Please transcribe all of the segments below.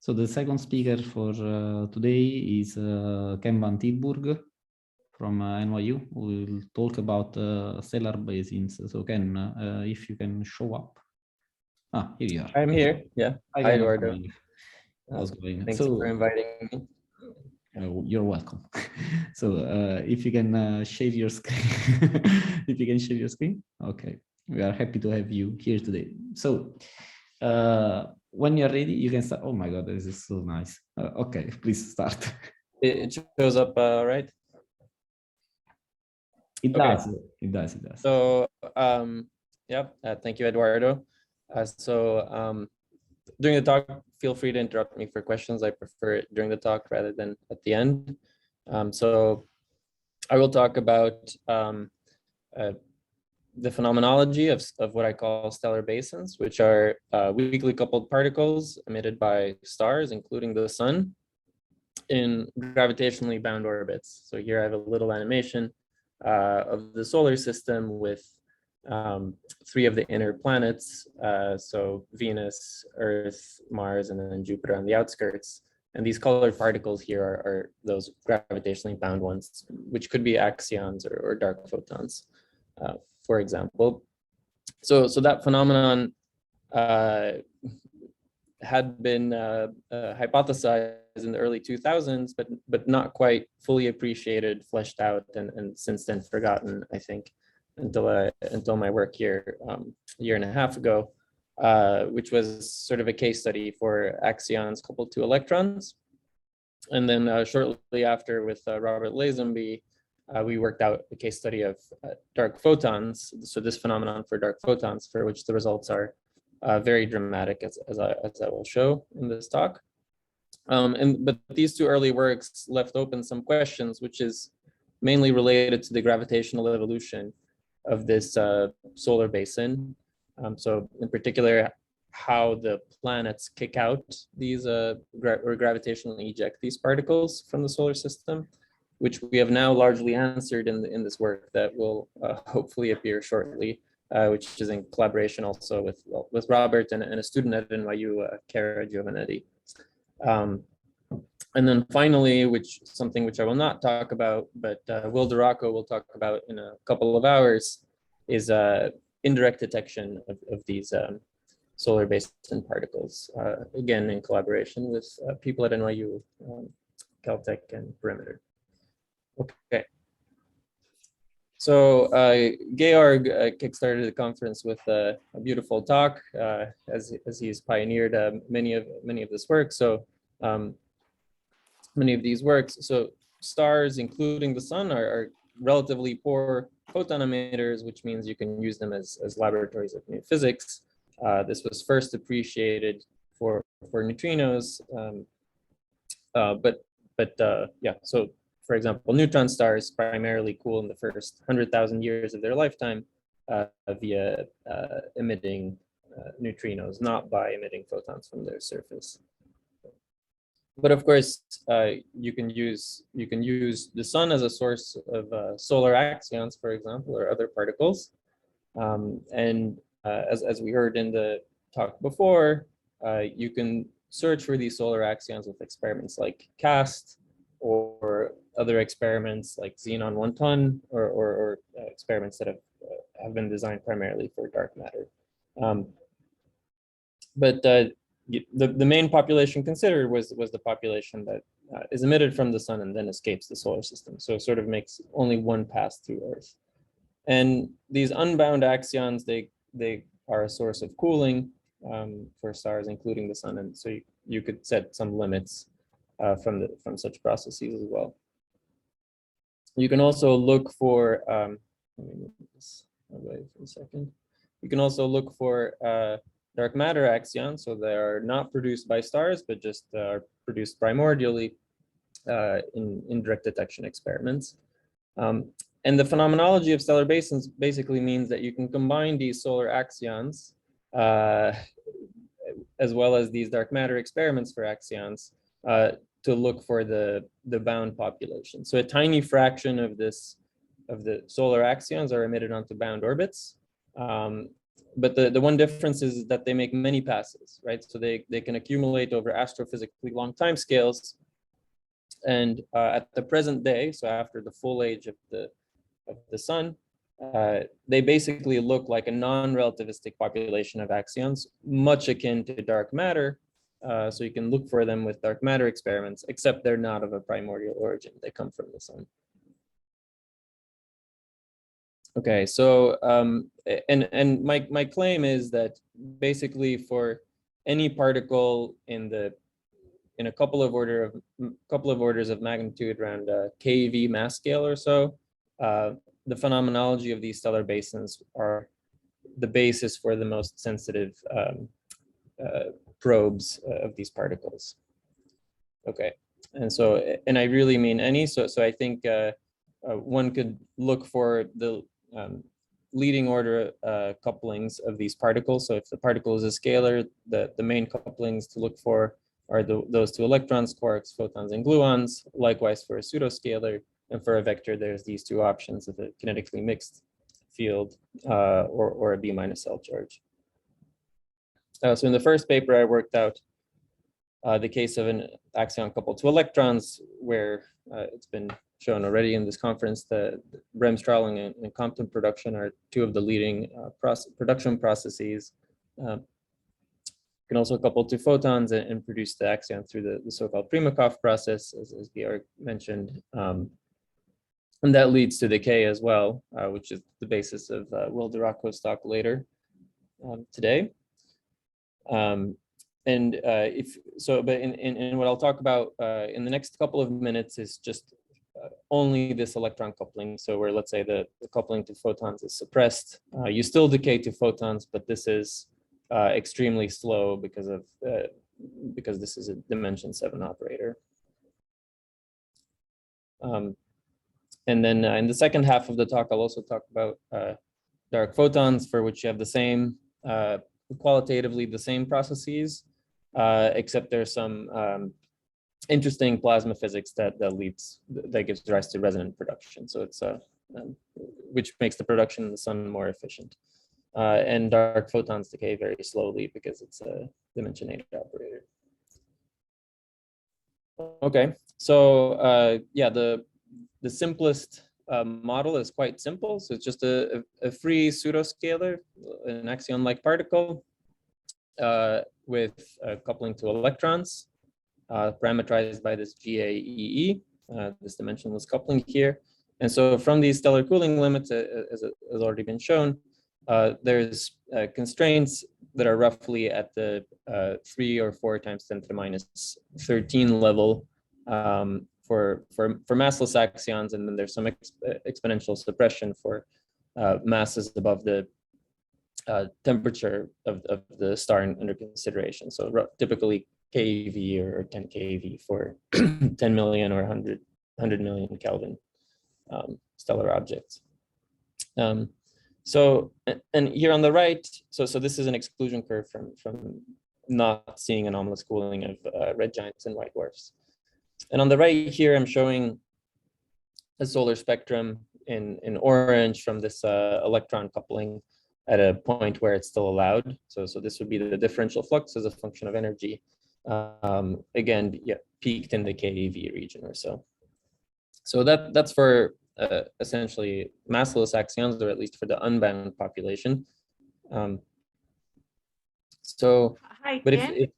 So the second speaker for today is Ken Van Tilburg from NYU, who will talk about stellar basins. So Ken, if you can show up. Ah, here you are. I'm here. Yeah. Hi, Eduardo. How's it going? Thanks for inviting me. You're welcome. So if you can share your screen, if you can share your screen, okay. We are happy to have you here today. So when you're ready, you can start. Oh my God, this is so nice. Okay, please start. It shows up, right? It does. Okay. It does. It does. So, thank you, Eduardo. During the talk, feel free to interrupt me for questions. I prefer it during the talk rather than at the end. So I will talk about the phenomenology of what I call stellar basins, which are weakly coupled particles emitted by stars, including the sun, in gravitationally bound orbits. So here I have a little animation of the solar system with 3 of the inner planets, so Venus, Earth, Mars, and then Jupiter on the outskirts. And these colored particles here are those gravitationally bound ones, which could be axions or dark photons, for example. So that phenomenon had been hypothesized in the early 2000s, but not quite fully appreciated, fleshed out, and since then forgotten, I think, until my work here a year and a half ago, which was sort of a case study for axions coupled to electrons. And then shortly after, with Robert Lazenby, we worked out a case study of dark photons. So this phenomenon for dark photons, for which the results are very dramatic, as I will show in this talk. But these 2 early works left open some questions, which is mainly related to the gravitational evolution of this solar basin. So in particular, how the planets kick out these or gravitationally eject these particles from the solar system, which we have now largely answered in this work that will hopefully appear shortly, which is in collaboration also with Robert and a student at NYU, Cara Giovanetti. And then finally, something which I will not talk about, but Will Duraco will talk about in a couple of hours, is indirect detection of these solar basin particles, again in collaboration with people at NYU, Caltech, and Perimeter. Okay. So Georg kickstarted the conference with a beautiful talk, as he's pioneered many of this work. So many of these works. So stars, including the sun, are relatively poor photon emitters, which means you can use them as laboratories of new physics. This was first appreciated for neutrinos, yeah. So for example, neutron stars primarily cool in the first 100,000 years of their lifetime via emitting neutrinos, not by emitting photons from their surface. But of course, you can use the sun as a source of solar axions, for example, or other particles. As we heard in the talk before, you can search for these solar axions with experiments like CAST, or other experiments like Xenon 1 ton, or experiments that have been designed primarily for dark matter. The main population considered was the population that is emitted from the sun and then escapes the solar system. So it sort of makes only one pass through Earth. And these unbound axions, they are a source of cooling for stars, including the sun. And so you could set some limits from such processes as well. You can also look for, let me move this away for a second. You can also look for dark matter axions, so they are not produced by stars, but just are produced primordially in direct detection experiments. And the phenomenology of stellar basins basically means that you can combine these solar axions as well as these dark matter experiments for axions to look for the bound population. So a tiny fraction of the solar axions are emitted onto bound orbits. but the one difference is that they make many passes, right? So they can accumulate over astrophysically long time scales. And at the present day, so after the full age of the sun, they basically look like a non-relativistic population of axions, much akin to dark matter. So you can look for them with dark matter experiments, except they're not of a primordial origin. They come from the sun. Okay, so and my claim is that basically for any particle in a couple of orders of magnitude around keV mass scale or so, the phenomenology of these stellar basins are the basis for the most sensitive probes of these particles. Okay, and I really mean any. So I think one could look for the leading order couplings of these particles. So if the particle is a scalar, the main couplings to look for are those two electrons, quarks, photons, and gluons. Likewise for a pseudoscalar, and for a vector, there's these two options of a kinetically mixed field or a B minus L charge. So in the first paper, I worked out the case of an axion coupled to electrons, where it's been shown already in this conference that Bremsstrahlung and Compton production are two of the leading production processes. Can also couple to photons and produce the axion through the so-called Primakov process, as Georg mentioned. And that leads to decay as well, which is the basis of Will Duraco's talk later today. And but what I'll talk about in the next couple of minutes is just only this electron coupling. So where, let's say, the coupling to photons is suppressed, you still decay to photons, but this is extremely slow because this is a dimension 7 operator. And then in the second half of the talk, I'll also talk about dark photons, for which you have the same, qualitatively the same processes, except there's some interesting plasma physics that gives rise to resonant production. So it's which makes the production in the sun more efficient. And dark photons decay very slowly because it's a dimension 8 operator. Okay, so yeah, the simplest model is quite simple. So it's just a free pseudoscalar, an axion-like particle with coupling to electrons, parameterized by this GAEE, this dimensionless coupling here. And so from these stellar cooling limits, as has already been shown, there's constraints that are roughly at the 3 or 4 times 10 to the minus 13 level for massless axions, and then there's some exponential suppression for masses above the temperature of the star under consideration. So typically keV or 10 keV for 10 million or 100 million Kelvin stellar objects. So, and here on the right, so this is an exclusion curve from not seeing anomalous cooling of red giants and white dwarfs. And on the right here, I'm showing a solar spectrum in orange from this electron coupling at a point where it's still allowed. So this would be the differential flux as a function of energy. Again, yeah, peaked in the keV region or so. So that's for essentially massless axions, or at least for the unbound population. So, Hi, but Ken? if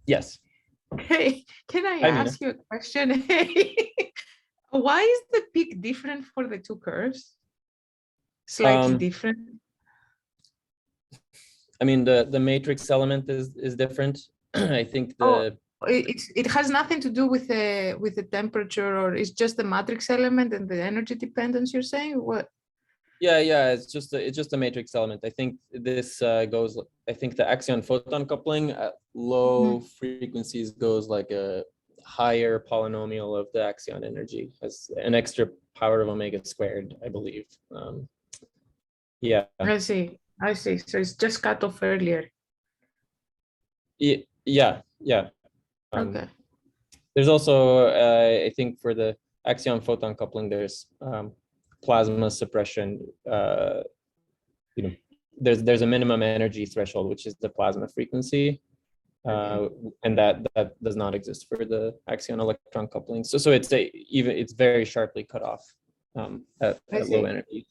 yes. Hey, can I ask you a question? Why is the peak different for the two curves? Slightly different? I mean, the matrix element is different. I think it has nothing to do with the temperature, or it's just the matrix element and the energy dependence, you're saying? What? Yeah, it's just a matrix element. I think this goes, I think the axion photon coupling at low frequencies goes like a higher polynomial of the axion energy as an extra power of omega squared, I believe. Yeah. I see. So it's just cut off earlier. Yeah. Okay. There's also, I think for the axion photon coupling, there's plasma suppression, there's a minimum energy threshold, which is the plasma frequency. And that does not exist for the Axion electron coupling. So it's very sharply cut off at low energy.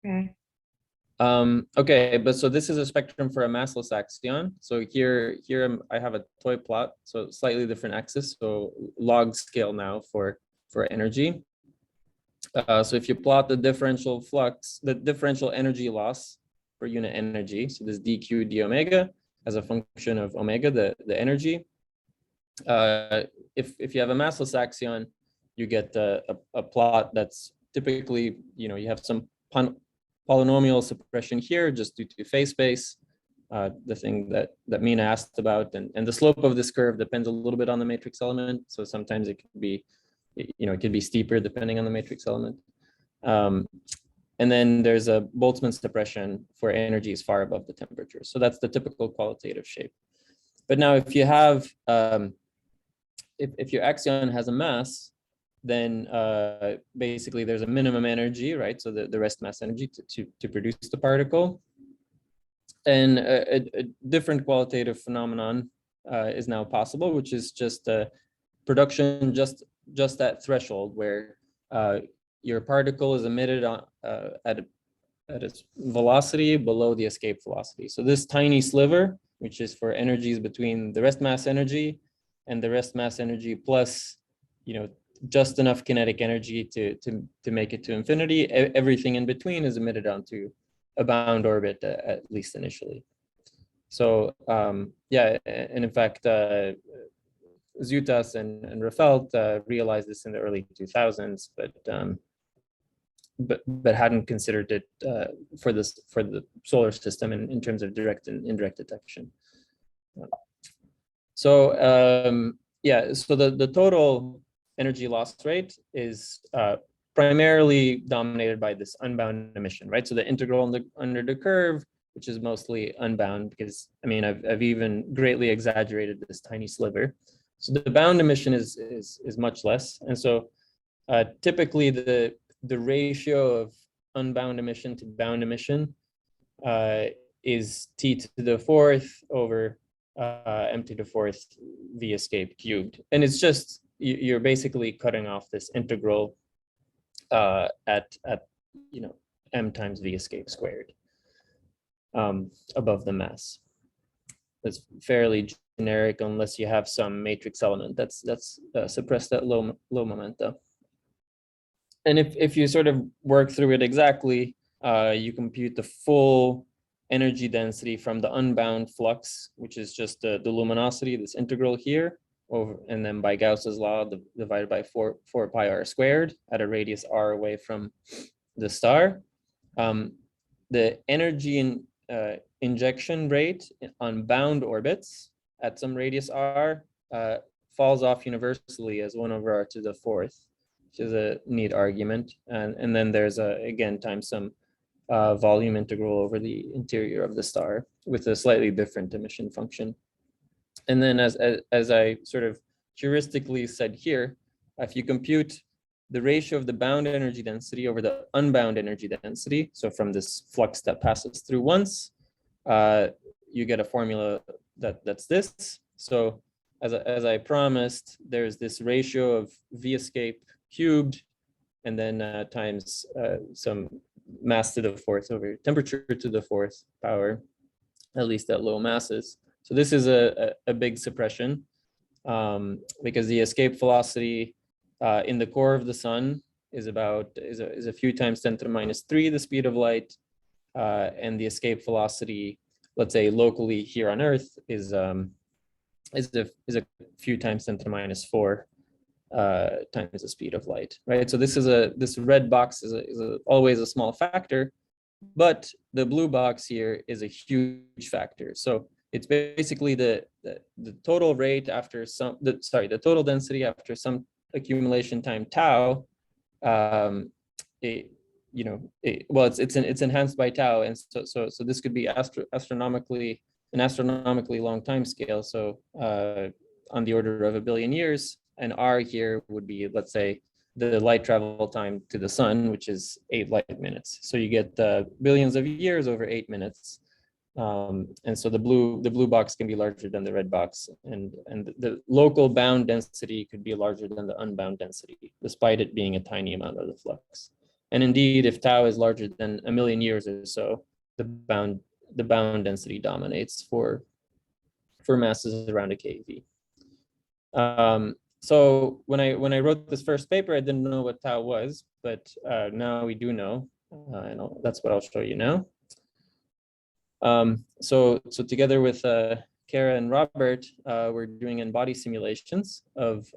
Okay. Okay, but so this is a spectrum for a massless axion. So here I have a toy plot, so slightly different axis, so log scale now for energy. So if you plot the differential flux, the differential energy loss per unit energy, so this dq d omega as a function of omega, the energy. If you have a massless axion, you get a plot that's typically, you have some polynomial suppression here just due to phase space, the thing that Mina asked about, and the slope of this curve depends a little bit on the matrix element. So sometimes it could be, it could be steeper depending on the matrix element. And then there's a Boltzmann suppression for energies far above the temperature. So that's the typical qualitative shape. But now if you have, if your axion has a mass, then basically there's a minimum energy, right? So the rest mass energy to produce the particle. And a different qualitative phenomenon is now possible, which is just production just at threshold where your particle is emitted at its velocity below the escape velocity. So this tiny sliver, which is for energies between the rest mass energy and the rest mass energy plus, just enough kinetic energy to make it to infinity. Everything in between is emitted onto a bound orbit, at least initially. So yeah, and in fact, Zutas and Rafelt realized this in the early 2000s, but hadn't considered it for the solar system in terms of direct and indirect detection. So yeah, so the total energy loss rate is primarily dominated by this unbound emission, right? So the integral under the curve, which is mostly unbound, because I mean I've even greatly exaggerated this tiny sliver. So the bound emission is much less, and so typically the ratio of unbound emission to bound emission is t to the fourth over m to the fourth v escape cubed, and it's just you're basically cutting off this integral at m times v escape squared above the mass. That's fairly generic unless you have some matrix element that's suppressed at low momenta. And if you sort of work through it exactly, you compute the full energy density from the unbound flux, which is just the luminosity, this integral here, over, and then by Gauss's law divided by 4 pi r squared at a radius r away from the star. The energy injection rate on bound orbits at some radius r falls off universally as 1 over r to the fourth, which is a neat argument. And then there's again times some volume integral over the interior of the star with a slightly different emission function. And then as I sort of heuristically said here, if you compute the ratio of the bound energy density over the unbound energy density, so from this flux that passes through once, you get a formula that's this. So as I promised, there's this ratio of v escape cubed, and then times some mass to the fourth over temperature to the fourth power, at least at low masses. So this is a big suppression because the escape velocity in the core of the sun is a few times 10 to the minus 3 the speed of light, and the escape velocity, let's say locally here on Earth, is a few times 10 to the minus 4 times the speed of light, right? So this red box is always a small factor, but the blue box here is a huge factor. So it's basically the total rate after the total density after some accumulation time tau. It's enhanced by tau, and so this could be astronomically long time scale. So on the order of 1 billion years, and r here would be, let's say, the light travel time to the sun, which is 8 light minutes. So you get billions of years over 8 minutes. And so the blue box can be larger than the red box, and the local bound density could be larger than the unbound density, despite it being a tiny amount of the flux. And indeed, if tau is larger than 1 million years or so, the bound density dominates for masses around a keV. So when I wrote this first paper, I didn't know what tau was, but now we do know, and that's what I'll show you now. So together with Kara and Robert, we're doing in-body simulations of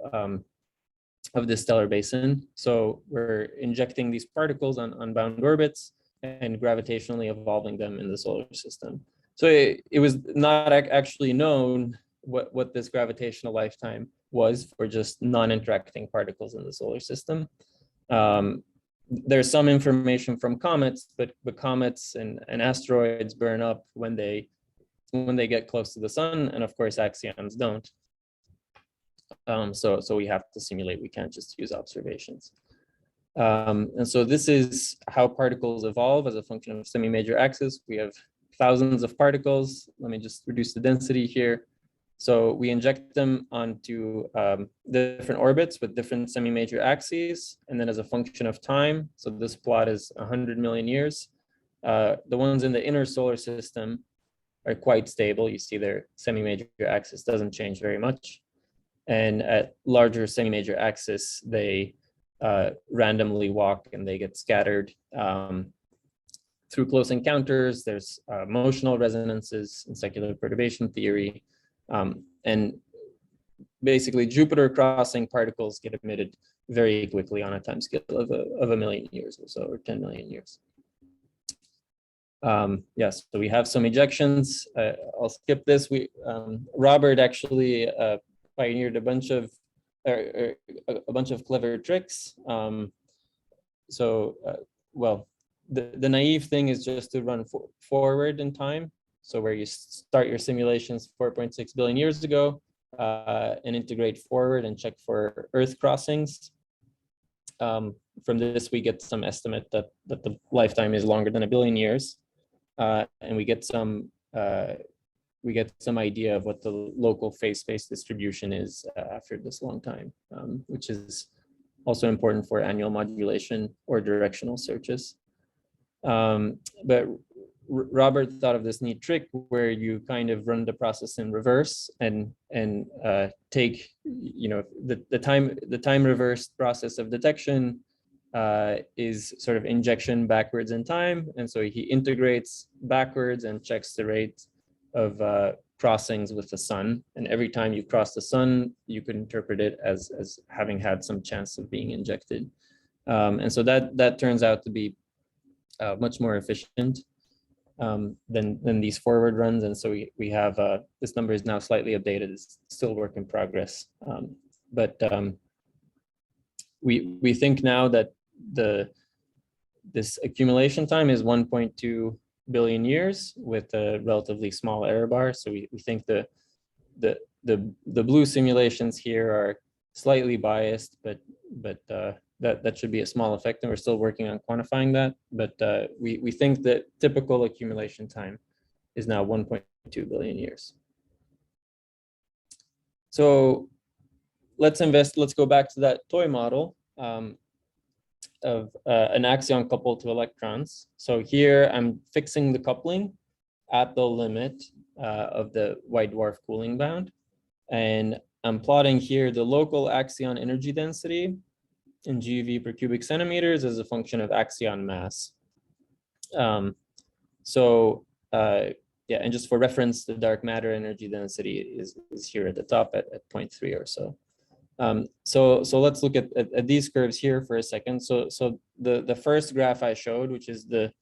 this stellar basin. So we're injecting these particles on unbound orbits and gravitationally evolving them in the solar system. So it was not actually known what this gravitational lifetime was for just non-interacting particles in the solar system. There's some information from comets, but comets and asteroids burn up when they get close to the sun, and of course axions don't. So we have to simulate. We can't just use observations. And so this is how particles evolve as a function of semi-major axis. We have thousands of particles. Let me just reduce the density here. So we inject them onto different orbits with different semi-major axes, and then as a function of time, so this plot is 100 million years. The ones in the inner solar system are quite stable. You see their semi-major axis doesn't change very much. And at larger semi-major axis, they randomly walk and they get scattered through close encounters. There's motional resonances in secular perturbation theory. And basically Jupiter crossing particles get emitted very quickly on a time scale of 1 million years or so, or 10 million years. Yes, so we have some ejections. I'll skip this. Robert actually pioneered a bunch of clever tricks. Well, the naive thing is just to run forward in time. So where you start your simulations 4.6 billion years ago and integrate forward and check for Earth crossings. From this, we get some estimate that the lifetime is longer than 1 billion years, and we get some idea of what the local phase space distribution is after this long time, which is also important for annual modulation or directional searches. But Robert thought of this neat trick where you kind of run the process in reverse and take, the time reversed process of detection is sort of injection backwards in time. And so he integrates backwards and checks the rate of crossings with the sun. And every time you cross the sun, you could interpret it as having had some chance of being injected. And so that turns out to be much more efficient than these forward runs. And so we have, this number is now slightly updated. It's still work in progress. But we think now that this accumulation time is 1.2 billion years with a relatively small error bar. So we think the blue simulations here are slightly biased, but that should be a small effect, and we're still working on quantifying that. But we think that typical accumulation time is now 1.2 billion years. So let's go back to that toy model of an axion coupled to electrons. So here I'm fixing the coupling at the limit of the white dwarf cooling bound. And I'm plotting here the local axion energy density in GeV per cubic centimeters as a function of axion mass. Yeah, and just for reference, the dark matter energy density is here at the top at 0.3 or so. So let's look at these curves here for a second. So the first graph I showed, which is that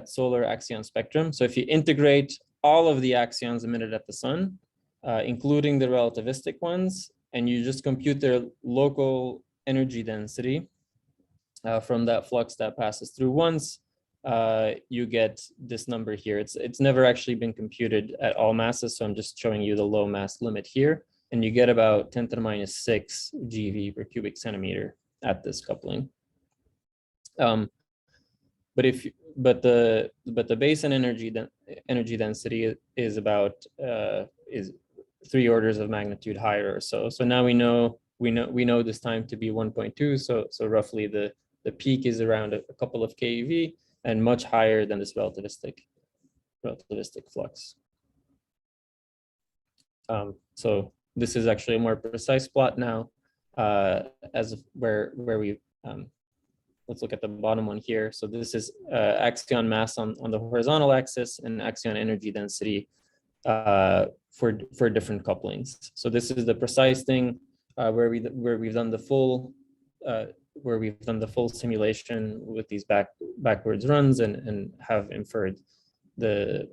solar axion spectrum. So if you integrate all of the axions emitted at the sun, including the relativistic ones, and you just compute their local energy density from that flux that passes through once, you get this number here. It's never actually been computed at all masses, so I'm just showing you the low mass limit here. and you get about 10 to the minus 6 GeV per cubic centimeter at this coupling. But the basin energy density is about is 3 orders of magnitude higher or so. So now we know this time to be 1.2. So roughly the peak is around a couple of keV and much higher than this relativistic flux. So this is actually a more precise plot now, where we let's look at the bottom one here. So this is Axion mass on the horizontal axis and Axion energy density for different couplings. So this is the precise thing where we've done the full simulation with these backwards runs and have inferred the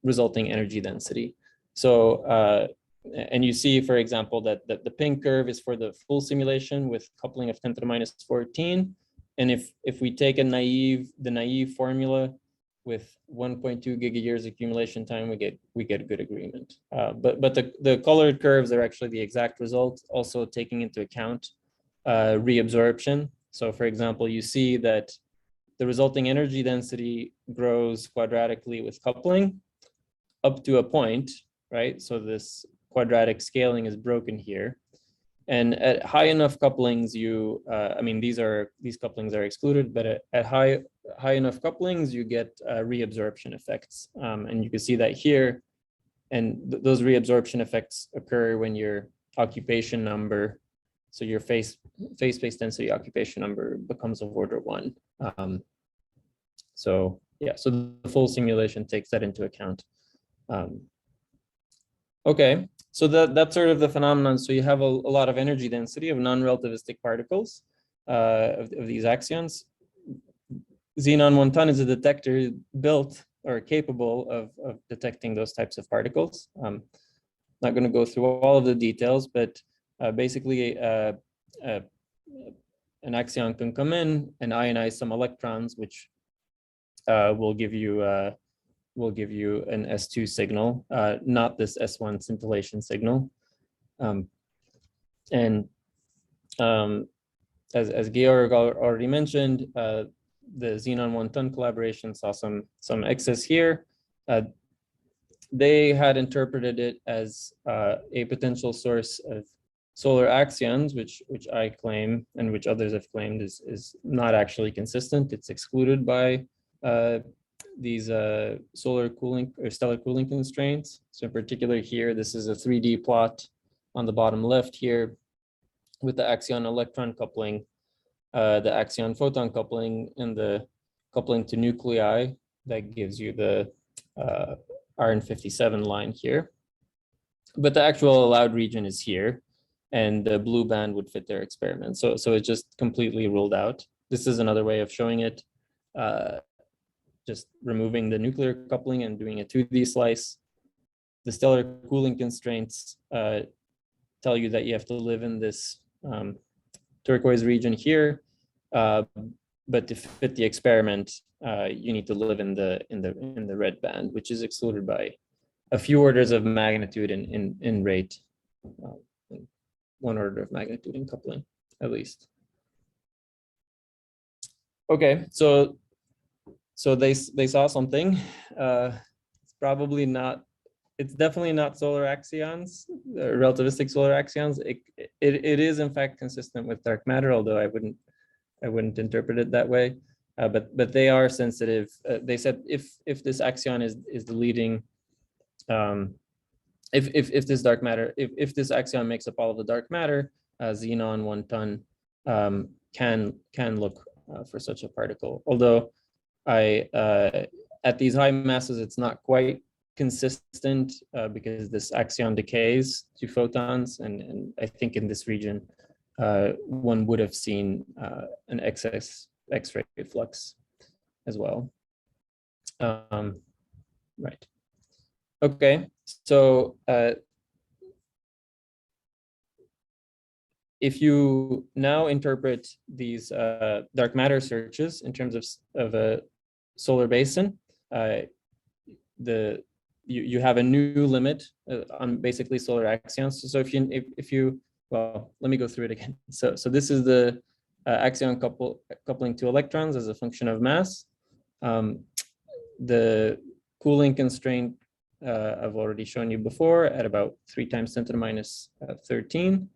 resulting energy density. So and you see, for example, that the pink curve is for the full simulation with coupling of 10 to the minus 14. And if we take the naive formula with 1.2 gigayears accumulation time, we get good agreement. But the colored curves are actually the exact result, also taking into account reabsorption. So for example, you see that the resulting energy density grows quadratically with coupling up to a point, right? So this quadratic scaling is broken here. And at high enough couplings, I mean, these couplings are excluded, but at high enough couplings, you get reabsorption effects. And you can see that here. And those reabsorption effects occur when your occupation number, so your phase space density occupation number becomes of order 1. So yeah, so the full simulation takes that into account. Okay, so that's sort of the phenomenon. So you have a lot of energy density of non-relativistic particles of these axions. Xenon 1 ton is a detector built or capable of detecting those types of particles. I'm not going to go through all of the details, but basically an axion can come in and ionize some electrons, which will give you an S2 signal, not this S1 scintillation signal. As Georg already mentioned, the Xenon 1 ton collaboration saw some excess here. They had interpreted it as a potential source of solar axions, which I claim and which others have claimed is not actually consistent. It's excluded by these solar cooling or stellar cooling constraints. So in particular here, this is a 3D plot on the bottom left here with the axion electron coupling, the axion photon coupling, and the coupling to nuclei that gives you the RN57 line here. But the actual allowed region is here, and the blue band would fit their experiment. So it's just completely ruled out. This is another way of showing it. Just removing the nuclear coupling and doing a 2D slice. The stellar cooling constraints tell you that you have to live in this turquoise region here, but to fit the experiment, you need to live in the red band, which is excluded by a few orders of magnitude in rate, 1 order of magnitude in coupling, at least. Okay, so they saw something. It's definitely not solar axions, relativistic solar axions. It is in fact consistent with dark matter, although I wouldn't interpret it that way. But they are sensitive. They said if this axion is the leading, if this dark matter, if this axion makes up all of the dark matter, Xenon 1 ton can look for such a particle. Although at these high masses, it's not quite consistent because this axion decays to photons, and I think in this region one would have seen an excess X-ray flux as well. Right. Okay, so if you now interpret these dark matter searches in terms of a solar basin, you have a new limit on basically solar axions. So if you well, let me go through it again. So this is the axion coupling to electrons as a function of mass. The cooling constraint I've already shown you before at about 3 times 10 to the minus 13.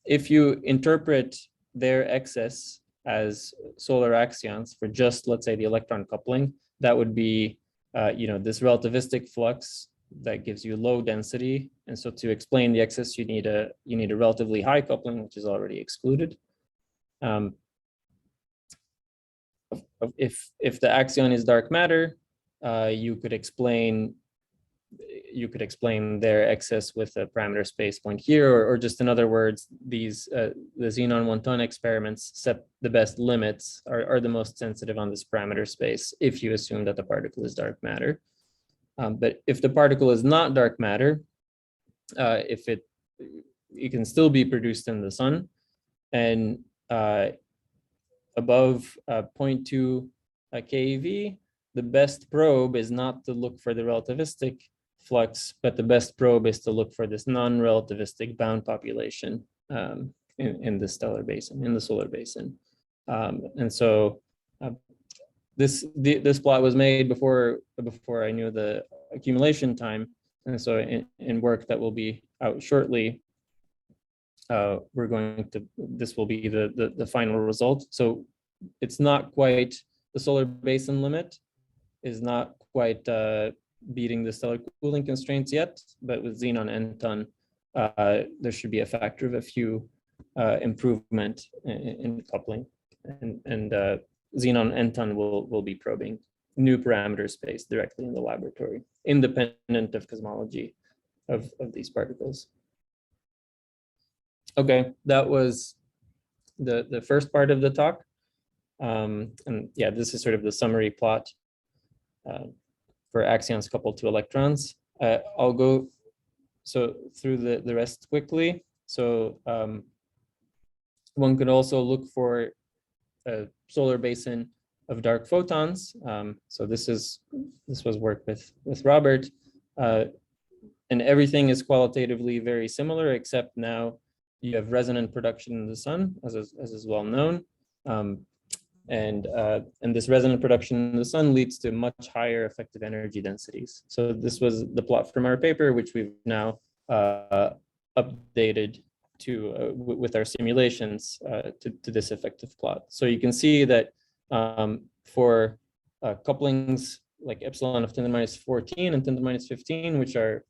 If you interpret their excess as solar axions for just, let's say, the electron coupling, that would be this relativistic flux that gives you low density. And so to explain the excess, you need a relatively high coupling, which is already excluded. If the axion is dark matter, you could explain their excess with a parameter space point here, or just in other words, these the xenon 1 ton experiments set the best limits, are the most sensitive on this parameter space if you assume that the particle is dark matter. But if the particle is not dark matter, it can still be produced in the sun, and above 0.2 keV, the best probe is not to look for the relativistic flux, but the best probe is to look for this non-relativistic bound population in the stellar basin, in the solar basin. And so this plot was made before I knew the accumulation time, and so in work that will be out shortly, this will be the final result. So it's not quite, the solar basin limit is not quite beating the stellar cooling constraints yet, but with xenon n ton, there should be a factor of a few improvement in coupling, and xenon n ton will be probing new parameter space directly in the laboratory, independent of cosmology of these particles. Okay, that was the first part of the talk. And yeah, this is sort of the summary plot for axions coupled to electrons. I'll go through the rest quickly. So one could also look for a solar basin of dark photons. So this was work with Robert, and everything is qualitatively very similar, except now you have resonant production in the sun, as is well known. And this resonant production in the sun leads to much higher effective energy densities. So this was the plot from our paper, which we've now updated to with our simulations to this effective plot. So you can see that for couplings like epsilon of 10 to the minus 14 and 10 to the minus 15, which are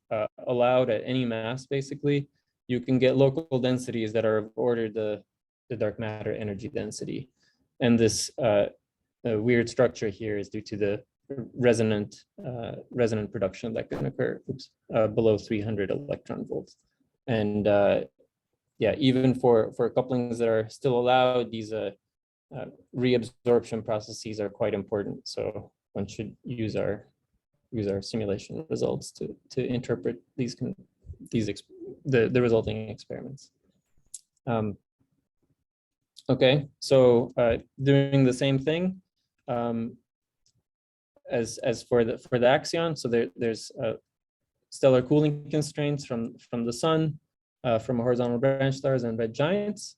allowed at any mass, basically, you can get local densities that are of order the dark matter energy density. And this weird structure here is due to the resonant production that can occur below 300 electron volts. And yeah, even for couplings that are still allowed, these reabsorption processes are quite important. So one should use our simulation results to interpret the resulting experiments. Okay, so doing the same thing as for the axion. So there's stellar cooling constraints from the sun, from horizontal branch stars and red giants,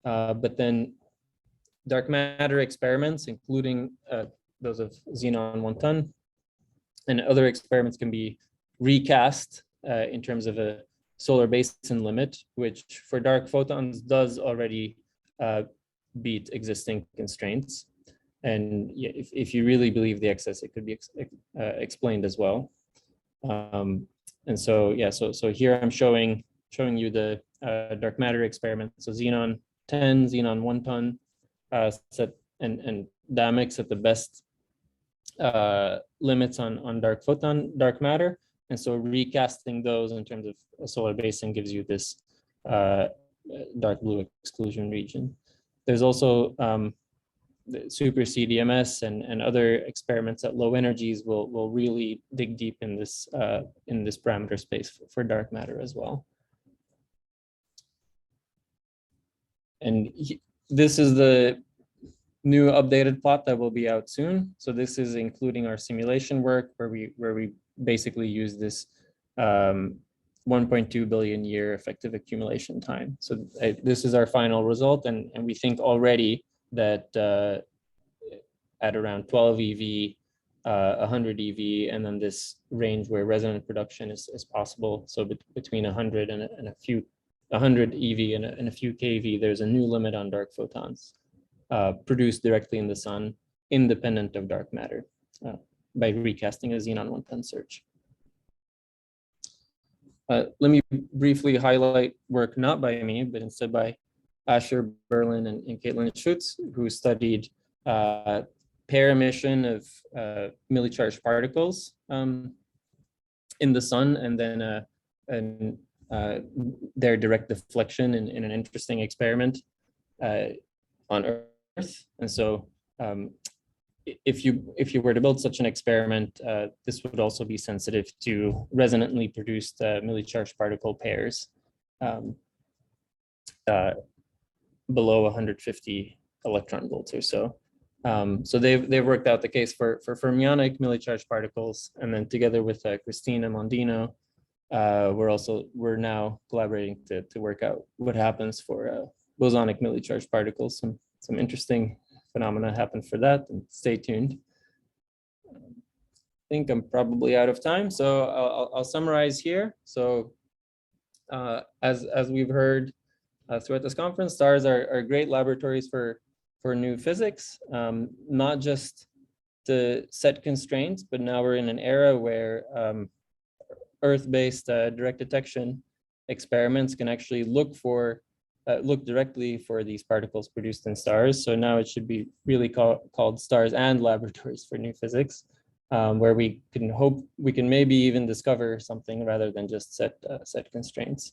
but then dark matter experiments, including those of xenon 1 ton, and other experiments can be recast in terms of a solar basin limit, which for dark photons does already beat existing constraints. And if you really believe the excess, it could be explained as well. And so yeah, so here I'm showing you the dark matter experiment. So xenon 10, xenon 1 ton set and dynamics at the best limits on dark matter. And so recasting those in terms of a solar basin gives you this dark blue exclusion region. There's also the super CDMS and other experiments at low energies will really dig deep in this parameter space for dark matter as well. And this is the new updated plot that will be out soon. So this is including our simulation work where we basically use this 1.2 billion year effective accumulation time. So this is our final result, and we think already that at around 12 EV, 100 EV, and then this range where resonant production is possible. So between 100 and a few 100 EV and a few kV, there's a new limit on dark photons produced directly in the sun, independent of dark matter, by recasting a xenon 110 search. Let me briefly highlight work not by me, but instead by Asher Berlin and Caitlin Schutz, who studied pair emission of millicharged particles in the sun, and then their direct deflection in an interesting experiment on Earth. And so if you were to build such an experiment, this would also be sensitive to resonantly produced millicharged particle pairs below 150 electron volts or so. So they've worked out the case for fermionic millicharged particles, and then together with Christina Mondino, we're now collaborating to work out what happens for bosonic millicharged particles. Some interesting phenomena happen for that, and stay tuned. I think I'm probably out of time, so I'll summarize here. So as we've heard throughout this conference, stars are great laboratories for new physics, not just to set constraints, but now we're in an era where Earth-based direct detection experiments can actually look directly for these particles produced in stars. So now it should be really called stars and laboratories for new physics, where we can maybe even discover something rather than just set constraints.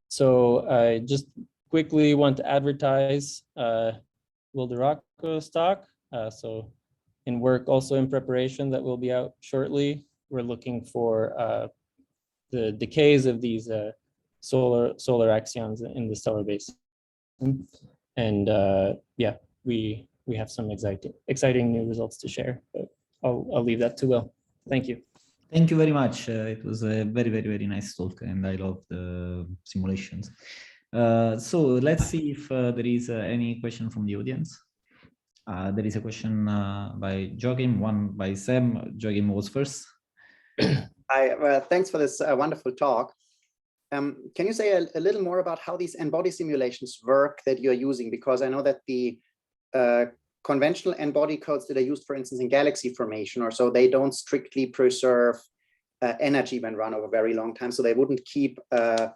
So I just quickly want to advertise Wilderako stock. So in work also in preparation that will be out shortly, we're looking for the decays of these solar axions in the stellar basin. And yeah, we have some exciting new results to share, but I'll leave that to Will. Thank you. Thank you very much. It was a very, very, very nice talk, and I love the simulations. So let's see if there is any question from the audience. There is a question by Joachim, one by Sam. Joachim was first. Hi, thanks for this wonderful talk. Can you say a little more about how these n-body simulations work that you're using? Because I know that the conventional n-body codes that are used, for instance, in galaxy formation or so, they don't strictly preserve energy when run over a very long time. So they wouldn't keep a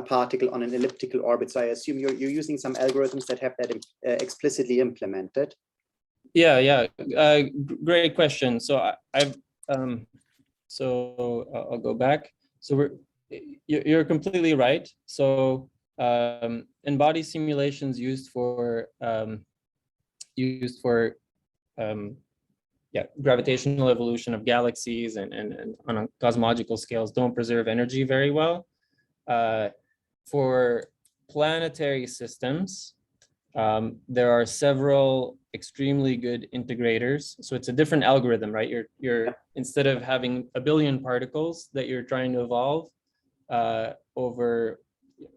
particle on an elliptical orbit. So I assume you're using some algorithms that have that explicitly implemented. Yeah. Great question. So I'll go back. So you're completely right. So n-body simulations used for gravitational evolution of galaxies and on cosmological scales don't preserve energy very well. For planetary systems, there are several extremely good integrators. So it's a different algorithm, right? You're instead of having a billion particles that you're trying to evolve over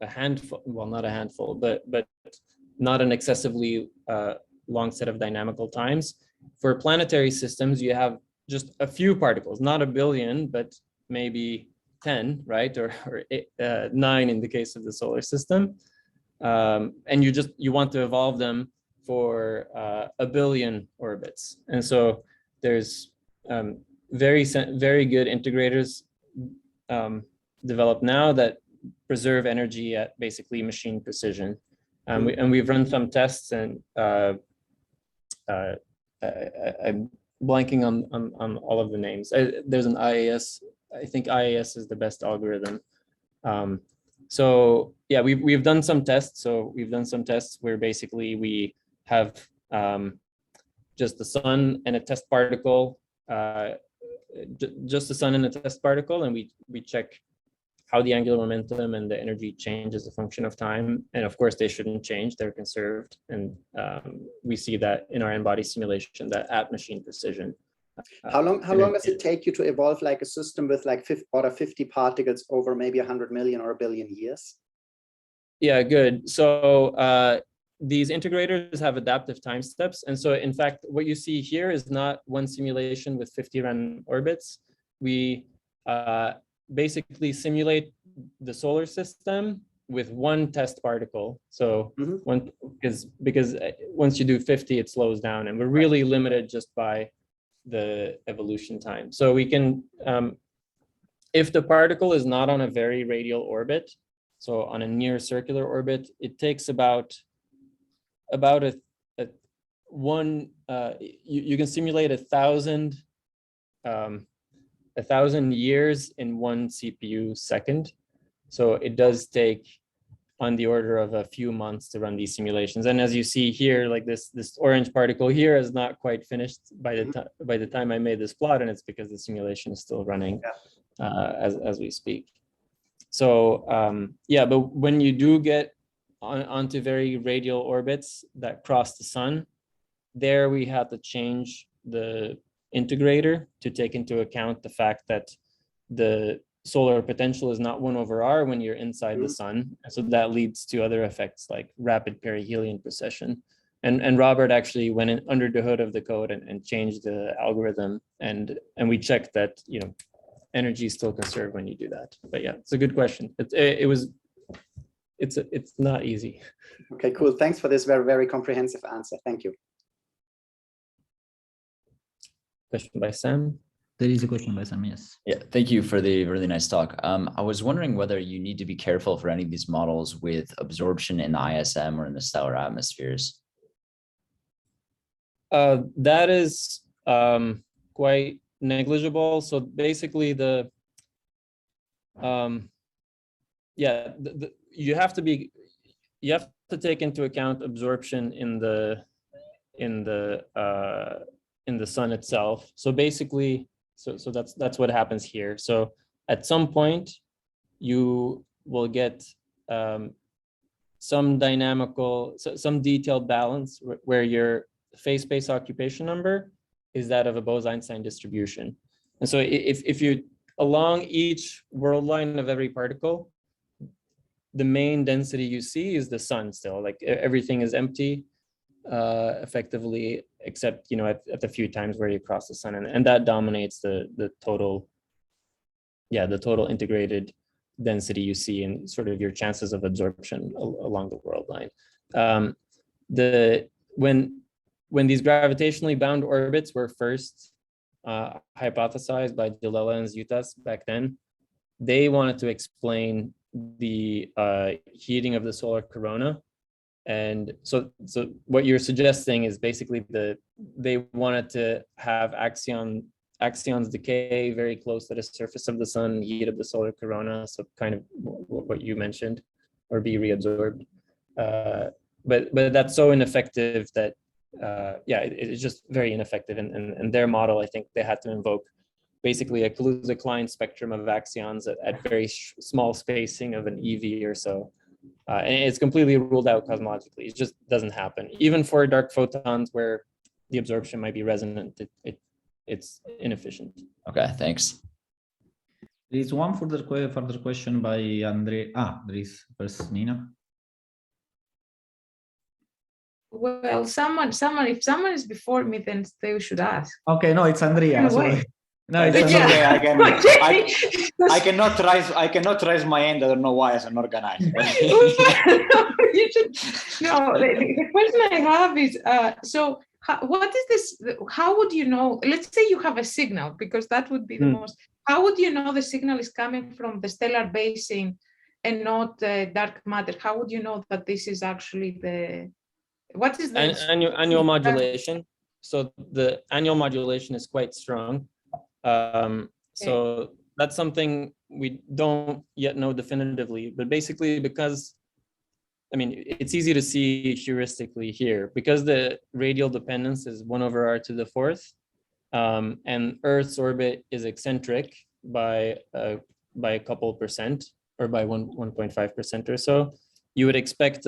a handful, well, not a handful, but not an excessively long set of dynamical times. For planetary systems, you have just a few particles, not a billion, but maybe 10, right? Or 9 in the case of the solar system. And you want to evolve them for a billion orbits. And so there's very good integrators developed now that preserve energy at basically machine precision. And we've run some tests, and I'm blanking on all of the names. There's an IAS. I think IAS is the best algorithm. So yeah, we've done some tests. So we've done some tests where basically we have just the sun and a test particle, just the sun and a test particle, and we check how the angular momentum and the energy change as a function of time. And of course, they shouldn't change, they're conserved. And we see that in our n-body simulation, that at machine precision, How long does it take you to evolve like a system with like 50 particles over maybe 100 million or a billion years? Yeah, good. So these integrators have adaptive time steps. And so in fact, what you see here is not one simulation with 50 random orbits. We basically simulate the solar system with one test particle. So one, because once you do 50, it slows down, and we're really limited just by the evolution time. So we can, if the particle is not on a very radial orbit, so on a near circular orbit, it takes about you can simulate 1,000 years in one CPU second. So it does take on the order of a few months to run these simulations. And as you see here, like this orange particle here is not quite finished by the time I made this plot, and it's because the simulation is still running as we speak. So yeah, but when you do get onto very radial orbits that cross the sun, there we have to change the integrator to take into account the fact that the solar potential is not 1/r when you're inside the sun. So that leads to other effects like rapid perihelion precession. And Robert actually went in under the hood of the code and changed the algorithm, and we checked that, you know, energy is still conserved when you do that. But yeah, it's a good question. It's not easy. Okay, cool. Thanks for this very, very comprehensive answer. Thank you. Question by Sam. There is a question by Sam, yes. Yeah, thank you for the really nice talk. I was wondering whether you need to be careful for any of these models with absorption in the ISM or in the stellar atmospheres. That is quite negligible. So basically you have to take into account absorption in the sun itself. So basically, so that's what happens here. So at some point you will get some detailed balance where your phase space occupation number is that of a Bose-Einstein distribution. And so if you along each world line of every particle, the main density you see is the sun still, like everything is empty effectively, except, you know, at the few times where you cross the sun, and that dominates the total integrated density you see in sort of your chances of absorption along the world line. When these gravitationally bound orbits were first hypothesized by Dillela and Zutas back then, they wanted to explain the heating of the solar corona. And so what you're suggesting is basically they wanted to have Axion's decay very close to the surface of the sun, heat of the solar corona, so kind of what you mentioned, or be reabsorbed. But that's so ineffective that it's just very ineffective. And their model, I think they had to invoke basically a Kaluza-Klein spectrum of axions at very small spacing of an EV or so. And it's completely ruled out cosmologically. It just doesn't happen. Even for dark photons where the absorption might be resonant, it's inefficient. Okay, thanks. There is one further question by Andre. There is first Nina. Well, if someone is before me, then they should ask. Okay, no, it's Andrea. Sorry. No, it's okay. I cannot raise my hand. I don't know why, as an organizer. The question I have is, so what is this? How would you know? Let's say you have a signal, because that would be the most. How would you know the signal is coming from the stellar basin and not dark matter? How would you know that this is actually the? What is the annual modulation? So the annual modulation is quite strong. So that's something we don't yet know definitively, but basically because, I mean, it's easy to see heuristically here, because the radial dependence is 1/r to the 4th, and Earth's orbit is eccentric by a couple percent, or by 1.5% or so. You would expect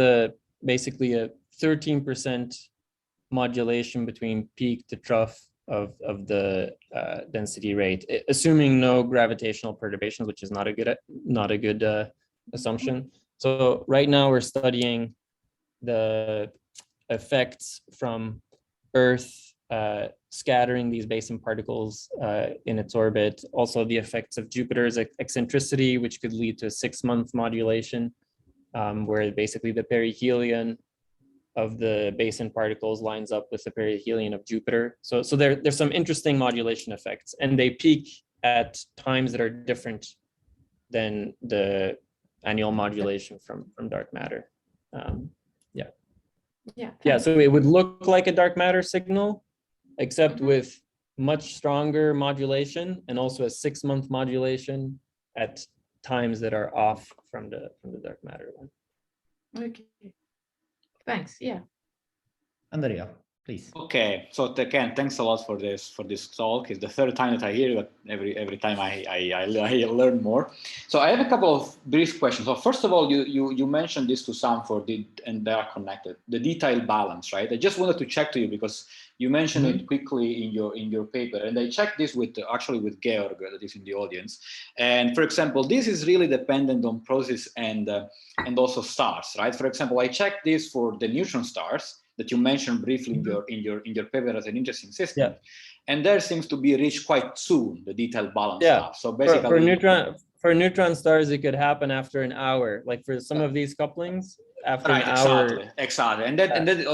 basically a 13% modulation between peak to trough of the density rate, assuming no gravitational perturbations, which is not a good assumption. So right now we're studying the effects from Earth scattering these basin particles in its orbit, also the effects of Jupiter's eccentricity, which could lead to a 6-month modulation, where basically the perihelion of the basin particles lines up with the perihelion of Jupiter. So there's some interesting modulation effects, and they peak at times that are different than the annual modulation from dark matter. Yeah, so it would look like a dark matter signal, except with much stronger modulation and also a 6-month modulation at times that are off from the dark matter one. Okay. Thanks. Yeah. Andrea, please. Okay, so Ken, thanks a lot for this talk. It's the third time that I hear it, but every time I learn more. So I have a couple of brief questions. So first of all, you mentioned this to Sanford, and they are connected. The detail balance, right? I just wanted to check to you because you mentioned it quickly in your paper, and I checked this with Georg, that is in the audience. And for example, this is really dependent on process and also stars, right? For example, I checked this for the neutron stars that you mentioned briefly in your paper as an interesting system, and there seems to be reached quite soon the detailed balance stuff. So basically, for neutron stars, it could happen after an hour. Like for some of these couplings, after an hour. Exactly. And then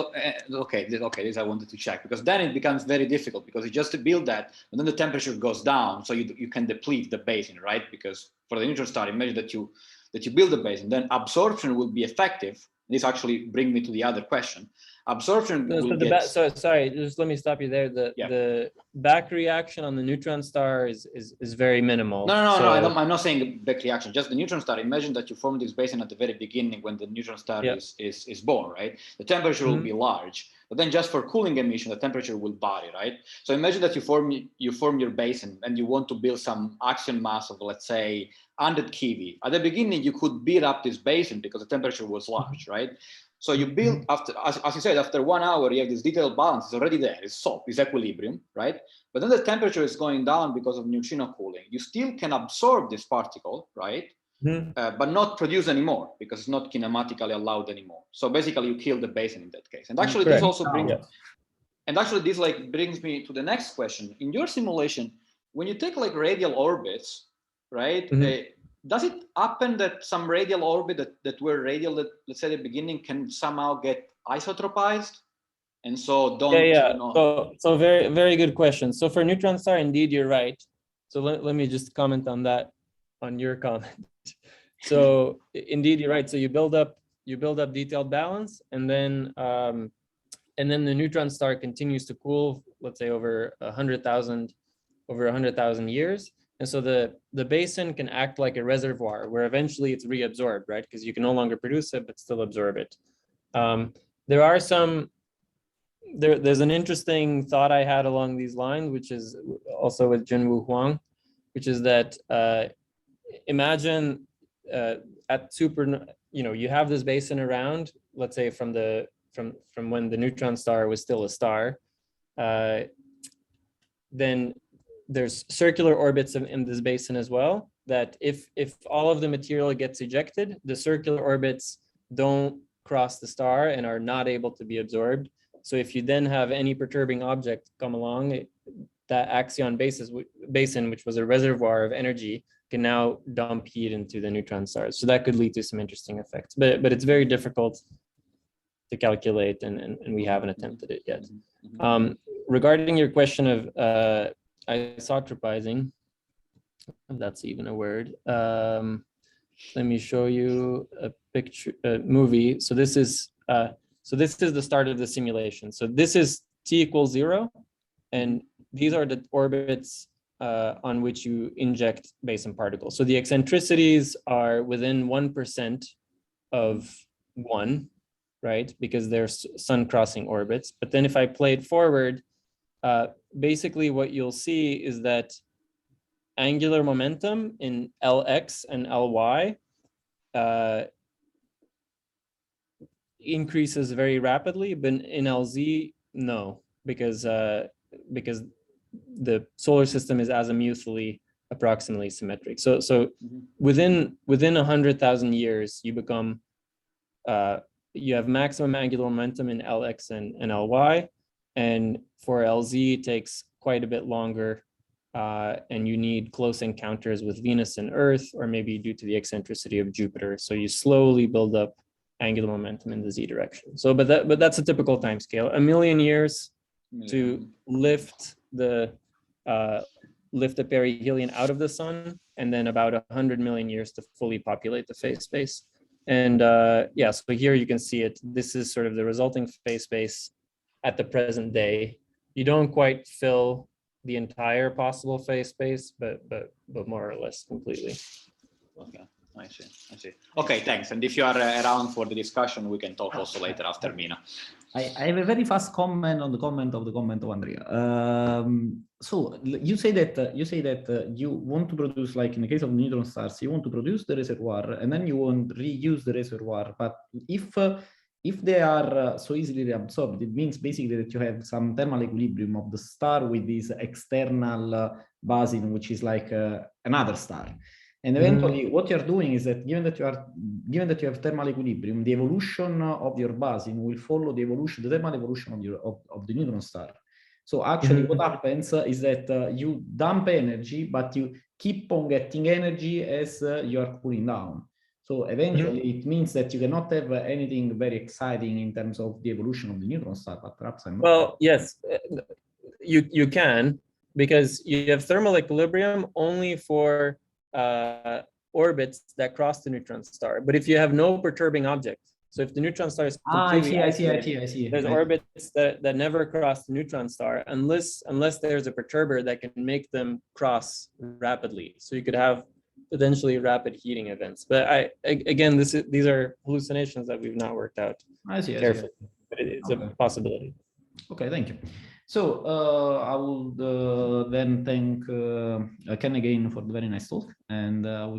okay, this I wanted to check, because then it becomes very difficult, because you just to build that, and then the temperature goes down, so you can deplete the basin, right? Because for the neutron star, imagine that you build the basin, then absorption will be effective. This actually brings me to the other question. Absorption sorry, just let me stop you there. The back reaction on the neutron star is very minimal. No, I'm not saying back reaction, just the neutron star. Imagine that you form this basin at the very beginning when the neutron star is born, right? The temperature will be large, but then just for cooling emission, the temperature will vary, right? So imagine that you form your basin and you want to build some axion mass of, let's say, 100 keV. At the beginning, you could build up this basin because the temperature was large, right? So you build after, as you said, after 1 hour, you have this detailed balance. It's already there. It's SOP, it's equilibrium, right? But then the temperature is going down because of neutrino cooling. You still can absorb this particle, right? But not produce anymore because it's not kinematically allowed anymore. So basically, you kill the basin in that case. And actually, this also brings, brings me to the next question. In your simulation, when you take like radial orbits, right? Does it happen that some radial orbit that were radial, that let's say at the beginning, can somehow get isotropized? And so don't, you know. So very, very good question. So for neutron star, indeed, you're right. So let me just comment on that, on your comment. So indeed, you're right. So you build up detailed balance, and then the neutron star continues to cool, let's say over 100,000 years. And so the basin can act like a reservoir where eventually it's reabsorbed, right? Because you can no longer produce it, but still absorb it. There are there's an interesting thought I had along these lines, which is also with Junwoo Huang, which is that imagine at you have this basin around, let's say from when the neutron star was still a star, then there's circular orbits in this basin as well, that if all of the material gets ejected, the circular orbits don't cross the star and are not able to be absorbed. So if you then have any perturbing object come along, that Axion basin, which was a reservoir of energy, can now dump heat into the neutron stars. So that could lead to some interesting effects, but it's very difficult to calculate, and we haven't attempted it yet. Regarding your question of isotropizing, if that's even a word. Let me show you a picture, a movie. So this is the start of the simulation. So this is t = 0, and these are the orbits on which you inject basin particles. So the eccentricities are within 1% of 1, right? Because they're sun crossing orbits. But then if I play it forward, basically what you'll see is that angular momentum in Lx and Ly increases very rapidly, but in Lz, no, because the solar system is azimuthally approximately symmetric. So within 100,000 years, you become you have maximum angular momentum in Lx and Ly, and for Lz it takes quite a bit longer, and you need close encounters with Venus and Earth, or maybe due to the eccentricity of Jupiter. So you slowly build up angular momentum in the z direction. So, but that's a typical time scale. 1 million years to lift the perihelion out of the sun, and then about 100 million years to fully populate the phase space. And yeah, so here you can see it. This is sort of the resulting phase space at the present day. You don't quite fill the entire possible phase space, but more or less completely. Okay, I see. Okay, thanks. And if you are around for the discussion, we can talk also later after Mina. I have a very fast comment on the comment of Andrea. So you say that you want to produce, like in the case of neutron stars, you want to produce the reservoir and then you want to reuse the reservoir. But if they are so easily reabsorbed, it means basically that you have some thermal equilibrium of the star with this external basin, which is like another star. And eventually, what you're doing is that given that you have thermal equilibrium, the evolution of your basin will follow the thermal evolution of the neutron star. So actually, what happens is that you dump energy, but you keep on getting energy as you are cooling down. So eventually, it means that you cannot have anything very exciting in terms of the evolution of the neutron star. But perhaps I'm not. Well, yes, you can, because you have thermal equilibrium only for orbits that cross the neutron star. But if you have no perturbing object, so if the neutron star is completely I see. There's orbits that never cross the neutron star unless there's a perturber that can make them cross rapidly. So you could have potentially rapid heating events. But again, these are hallucinations that we've not worked out carefully. But it's a possibility. Okay, thank you. So I will then thank Ken again for the very nice talk, and we